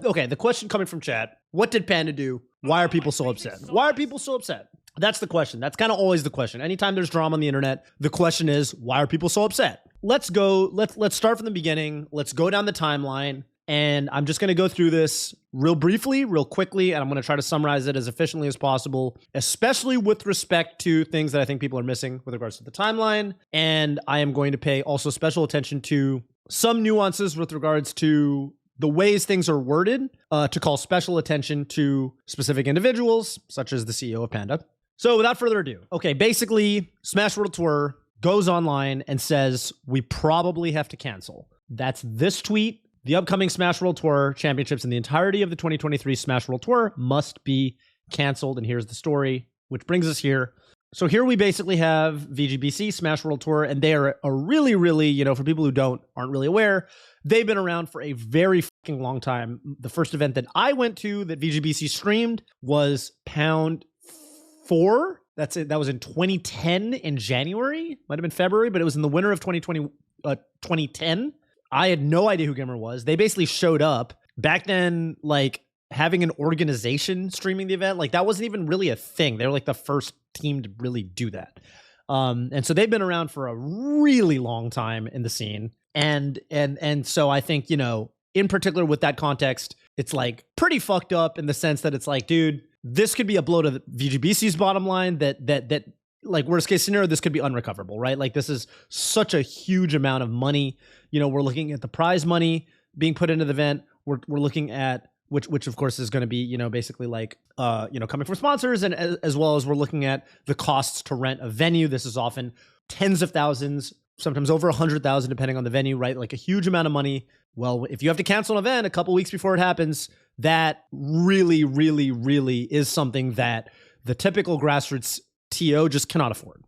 Okay, the question coming from chat, what did Panda do? Why are people so upset? Why are people so upset? That's the question. That's kind of always the question. Anytime there's drama on the internet, the question is, why are people so upset? Let's start from the beginning. Let's go down the timeline. And I'm just going to go through this real briefly, real quickly, and I'm going to try to summarize it as efficiently as possible, especially with respect to things that I think people are missing with regards to the timeline. And I am going to pay also special attention to some nuances with regards to the ways things are worded, to call special attention to specific individuals, such as the CEO of Panda. So without further ado, okay, basically, Smash World Tour goes online and says, we probably have to cancel. That's this tweet. The upcoming Smash World Tour championships and the entirety of the 2023 Smash World Tour must be canceled. And here's the story, which brings us here. So here we basically have VGBC, Smash World Tour, and they are a really, really, for people who aren't really aware, they've been around for a very fucking long time. The first event that I went to that VGBC streamed was Pound 4. That's it. That was in 2010 in January. Might have been February, but it was in the winter of 2010. I had no idea who Gimmer was. They basically showed up. Back then, like, having an organization streaming the event, like, that wasn't even really a thing. They were like the first team to really do that. And so they've been around for a really long time in the scene. And so I think, in particular with that context, it's like pretty fucked up in the sense that it's like, dude, this could be a blow to the VGBC's bottom line that like, worst case scenario, this could be unrecoverable, right? Like, this is such a huge amount of money. We're looking at the prize money being put into the event. We're looking at which of course is going to be, basically like, coming from sponsors, and as well as we're looking at the costs to rent a venue. This is often tens of thousands, sometimes over 100,000, depending on the venue, right? Like a huge amount of money. Well, if you have to cancel an event a couple weeks before it happens, that really, really, really is something that the typical grassroots TO just cannot afford.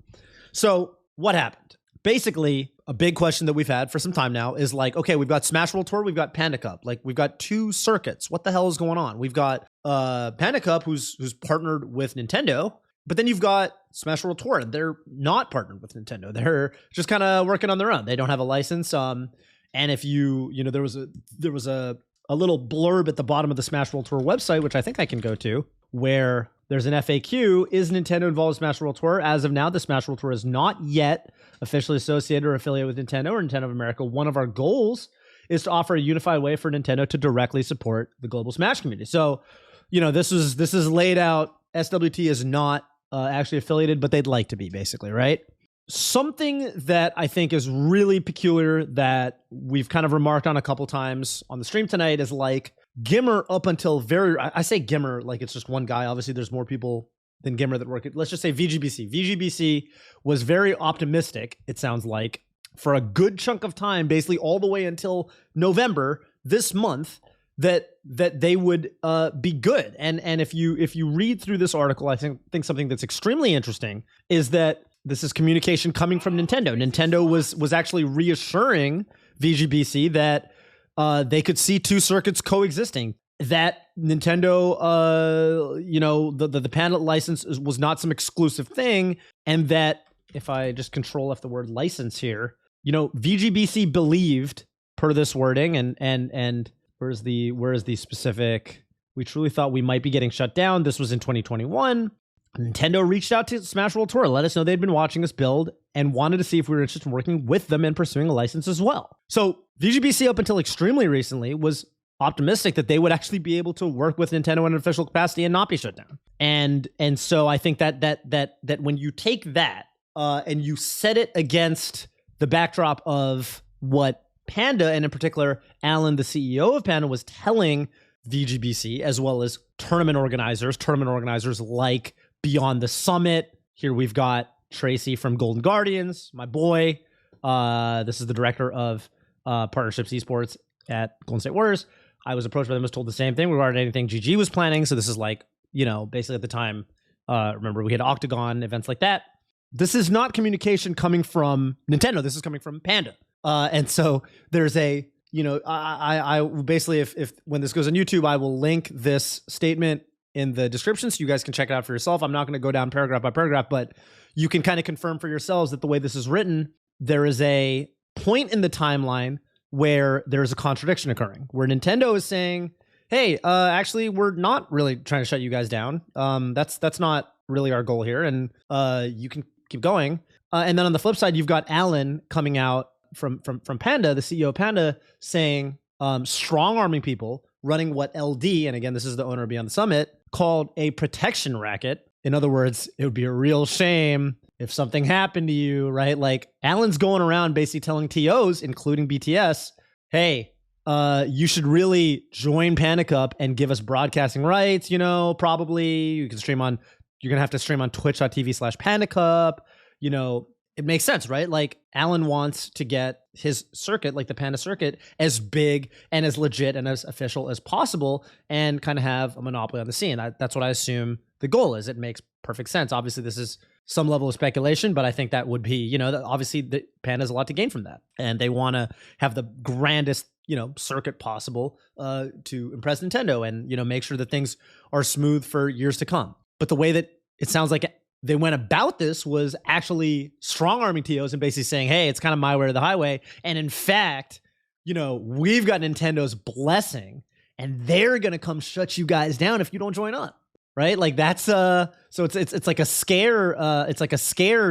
So what happened? Basically, a big question that we've had for some time now is like, okay, we've got Smash World Tour, we've got Panda Cup, like we've got two circuits. What the hell is going on? We've got Panda Cup, who's partnered with Nintendo, but then you've got Smash World Tour, and they're not partnered with Nintendo. They're just kind of working on their own. They don't have a license. And if there was a little blurb at the bottom of the Smash World Tour website, which I think I can go to, where there's an FAQ, is Nintendo involved in Smash World Tour? As of now, the Smash World Tour is not yet officially associated or affiliated with Nintendo or Nintendo of America. One of our goals is to offer a unified way for Nintendo to directly support the global Smash community. So, this is laid out. SWT is not actually affiliated, but they'd like to be, basically, right? Something that I think is really peculiar that we've kind of remarked on a couple times on the stream tonight is like, Gimmer up until I say Gimmer like it's just one guy. Obviously, there's more people than Gimmer that work at, let's just say VGBC. VGBC was very optimistic, it sounds like, for a good chunk of time, basically all the way until November this month, that they would be good. And if you read through this article, I think something that's extremely interesting is that this is communication coming from Nintendo. Nintendo was actually reassuring VGBC that they could see two circuits coexisting. That Nintendo, the Panda license was not some exclusive thing, and that if I just control F the word license here, VGBC believed per this wording, and where's the specific? We truly thought we might be getting shut down. This was in 2021. Nintendo reached out to Smash World Tour, let us know they'd been watching us build and wanted to see if we were interested in working with them and pursuing a license as well. So VGBC up until extremely recently was optimistic that they would actually be able to work with Nintendo in an official capacity and not be shut down. And so I think that when you take that and you set it against the backdrop of what Panda, and in particular Alan, the CEO of Panda, was telling VGBC, as well as tournament organizers like Beyond the Summit. Here we've got Tracy from Golden Guardians, my boy. This is the director of partnerships esports at Golden State Warriors. I was approached by them, was told the same thing regarding anything GG was planning. So this is like, basically at the time, remember we had Octagon, events like that. This is not communication coming from Nintendo. This is coming from Panda. And so there's a, I basically, if when this goes on YouTube, I will link this statement in the description so you guys can check it out for yourself. I'm not going to go down paragraph by paragraph, but you can kind of confirm for yourselves that the way this is written, there is a point in the timeline where there's a contradiction occurring, where Nintendo is saying, hey, actually, we're not really trying to shut you guys down. That's not really our goal here, and you can keep going. And then on the flip side, you've got Alan coming out from Panda, the CEO of Panda, saying strong arming people, running what LD, and again, this is the owner of Beyond the Summit, called a protection racket. In other words, it would be a real shame if something happened to you, right? Like Alan's going around basically telling TOs, including BTS, hey, you should really join Panda Cup and give us broadcasting rights. Probably you can stream on, you're going to have to stream on twitch.tv/Panda Cup. It makes sense, right? Like Alan wants to get his circuit, like the Panda circuit, as big and as legit and as official as possible and kind of have a monopoly on the scene. That's what I assume the goal is. It makes perfect sense. Obviously, this is some level of speculation, but I think that would be, obviously the Panda has a lot to gain from that. And they want to have the grandest, circuit possible to impress Nintendo and, make sure that things are smooth for years to come. But the way that it sounds like they went about this was actually strong arming TOs and basically saying, hey, it's kind of my way or the highway. And in fact, we've got Nintendo's blessing and they're going to come shut you guys down if you don't join up. Right? Like that's so it's like a scare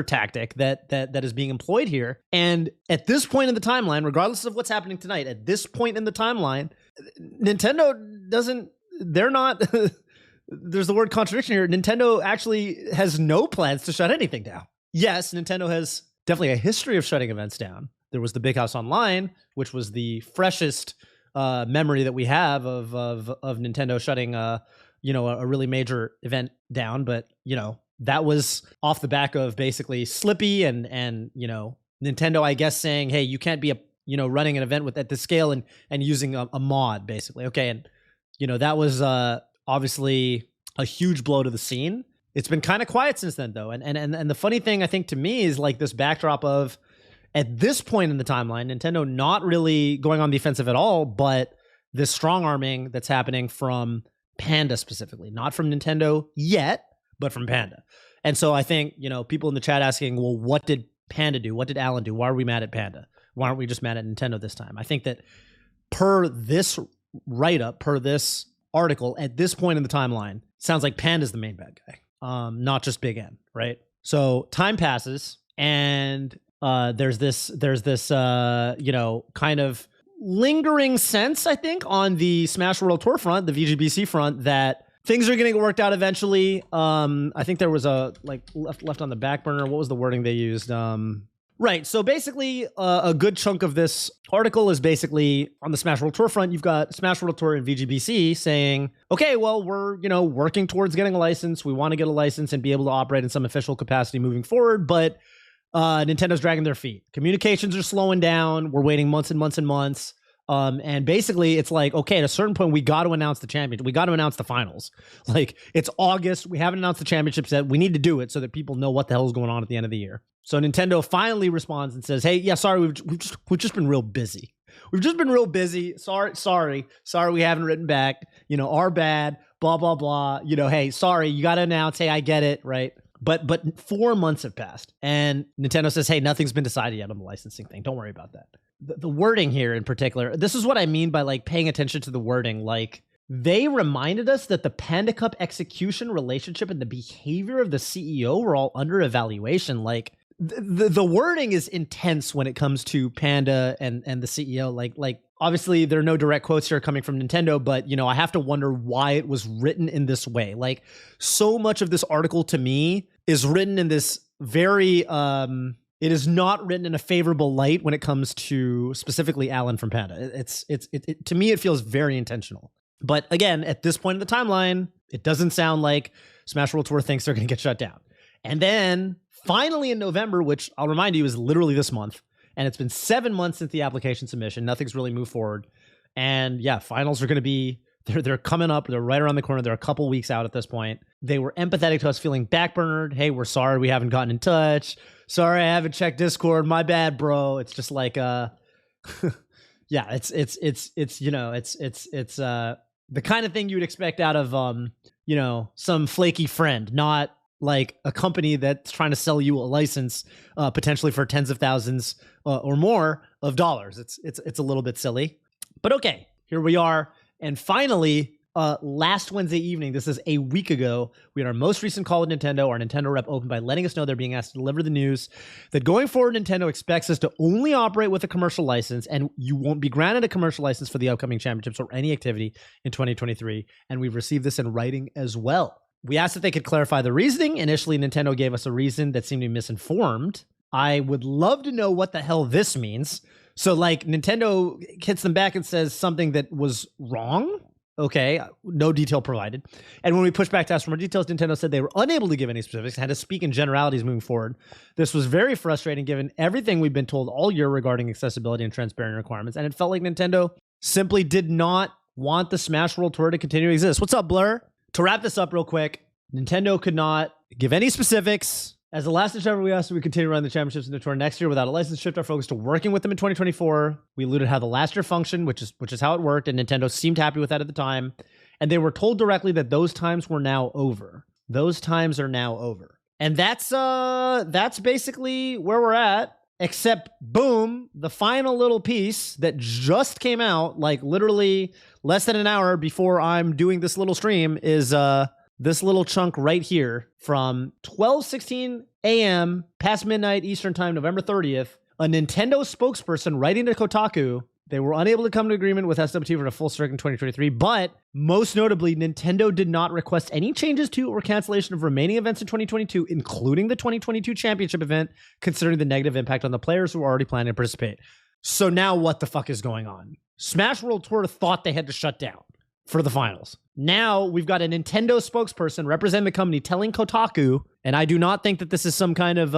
tactic that is being employed here. And at this point in the timeline, regardless of what's happening tonight, at this point in the timeline, Nintendo they're not there's the word contradiction here. Nintendo actually has no plans to shut anything down. Yes, Nintendo has definitely a history of shutting events down. There was the Big House Online, which was the freshest memory that we have of Nintendo shutting a really major event down. But, that was off the back of basically Slippy and Nintendo, I guess, saying, hey, you can't be running an event at this scale and using a mod, basically. Okay. And, that was obviously a huge blow to the scene. It's been kind of quiet since then, though. And the funny thing, I think, to me is like this backdrop of, at this point in the timeline, Nintendo not really going on the offensive at all, but this strong arming that's happening from Panda specifically, not from Nintendo yet, but from Panda. And so I think, people in the chat asking, well, what did Panda do? What did Alan do? Why are we mad at Panda? Why aren't we just mad at Nintendo this time? I think that per this write-up, per this article, at this point in the timeline, sounds like Panda's the main bad guy, not just Big N, right? So time passes and there's this kind of lingering sense, I think, on the Smash World Tour front, the VGBC front, that things are getting worked out eventually. I think there was a left on the back burner. What was the wording they used? Right. So basically, a good chunk of this article is basically on the Smash World Tour front. You've got Smash World Tour and VGBC saying, okay, well, we're, working towards getting a license. We want to get a license and be able to operate in some official capacity moving forward. But Nintendo's dragging their feet. Communications are slowing down. We're waiting months and months and months. And basically it's like, okay, at a certain point, we got to announce the championship. We got to announce the finals. Like, it's August. We haven't announced the championships yet. We need to do it so that people know what the hell is going on at the end of the year. So Nintendo finally responds and says, hey, yeah, sorry, we've just been real busy. We've just been real busy. Sorry, we haven't written back. Our bad, blah, blah, blah. Hey, sorry, you got to announce, hey, I get it, right? But 4 months have passed, and Nintendo says, hey, nothing's been decided yet on the licensing thing. Don't worry about that. The wording here in particular, this is what I mean by like paying attention to the wording. Like, they reminded us that the Panda Cup execution, relationship, and the behavior of the CEO were all under evaluation. Like, the wording is intense when it comes to Panda and the CEO. Like obviously there are no direct quotes here coming from Nintendo, but I have to wonder why it was written in this way. Like, so much of this article to me is written in this very it is not written in a favorable light when it comes to specifically Alan from Panda. It's to me, it feels very intentional. But again, at this point in the timeline, it doesn't sound like Smash World Tour thinks they're going to get shut down. And then finally in November, which I'll remind you is literally this month, and it's been 7 months since the application submission, nothing's really moved forward. And yeah, finals are going to be, they're coming up. They're right around the corner. They're a couple weeks out at this point. They were empathetic to us feeling backburnered. Hey, we're sorry we haven't gotten in touch. Sorry, I haven't checked Discord. My bad, bro. It's just like, yeah, it's the kind of thing you would expect out of, some flaky friend, not like a company that's trying to sell you a license, potentially for tens of thousands or more of dollars. It's a little bit silly, but okay, here we are. And finally, last Wednesday evening, this is a week ago, we had our most recent call with Nintendo. Our Nintendo rep opened by letting us know they're being asked to deliver the news that going forward, Nintendo expects us to only operate with a commercial license, and you won't be granted a commercial license for the upcoming championships or any activity in 2023. And we've received this in writing as well. We asked if they could clarify the reasoning. Initially, Nintendo gave us a reason that seemed to be misinformed. I would love to know what the hell this means. So, like, Nintendo hits them back and says something that was wrong. Okay, no detail provided. And when we pushed back to ask for more details, Nintendo said they were unable to give any specifics and had to speak in generalities moving forward. This was very frustrating given everything we've been told all year regarding accessibility and transparent requirements, and it felt like Nintendo simply did not want the Smash World Tour to continue to exist. What's up, Blur? To wrap this up real quick, Nintendo could not give any specifics. As the last ditch effort, we asked if we continue running the championships in the tour next year without a license, shift our focus to working with them in 2024. We alluded how the last year functioned, which is how it worked, and Nintendo seemed happy with that at the time. And they were told directly that those times were now over. Those times are now over. And that's basically where we're at. Except, boom, the final little piece that just came out, like literally less than an hour before I'm doing this little stream, is this little chunk right here from 12:16 a.m. past midnight Eastern time, November 30th, a Nintendo spokesperson writing to Kotaku. They were unable to come to agreement with SWT for a full strike in 2023, but most notably, Nintendo did not request any changes to or cancellation of remaining events in 2022, including the 2022 championship event, considering the negative impact on the players who are already planning to participate. So now what the fuck is going on? Smash World Tour thought they had to shut down for the finals. Now we've got a Nintendo spokesperson representing the company telling Kotaku, and I do not think that this is some kind of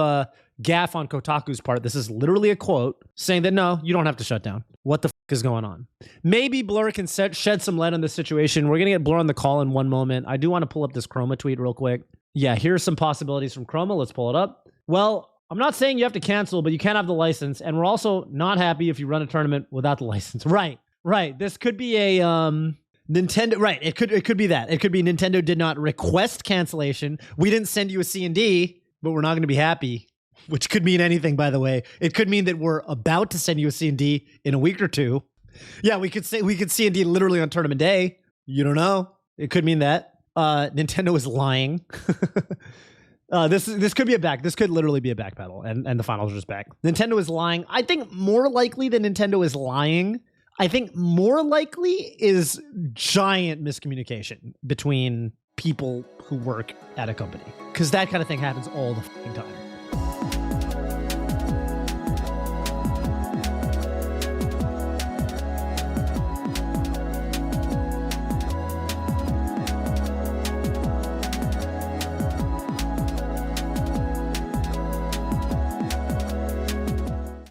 gaffe on Kotaku's part. This is literally a quote saying that, no, you don't have to shut down. What the fuck is going on? Maybe Blur can shed some light on this situation. We're going to get Blur on the call in one moment. I do want to pull up this Chroma tweet real quick. Yeah, here's some possibilities from Chroma. Let's pull it up. Well, I'm not saying you have to cancel, but you can have the license. And we're also not happy if you run a tournament without the license. Right. This could be a Nintendo. Right. It could be that. It could be Nintendo did not request cancellation. We didn't send you a C&D, but we're not going to be happy. Which could mean anything, by the way. It could mean that we're about to send you a C&D in a week or two. Yeah, we could C&D literally on tournament day. You don't know. It could mean that. Nintendo is lying. This could be this could literally be a backpedal, and the finals are just back. Nintendo is lying. I think more likely than Nintendo is lying, I think more likely is giant miscommunication between people who work at a company. Because that kind of thing happens all the fucking time.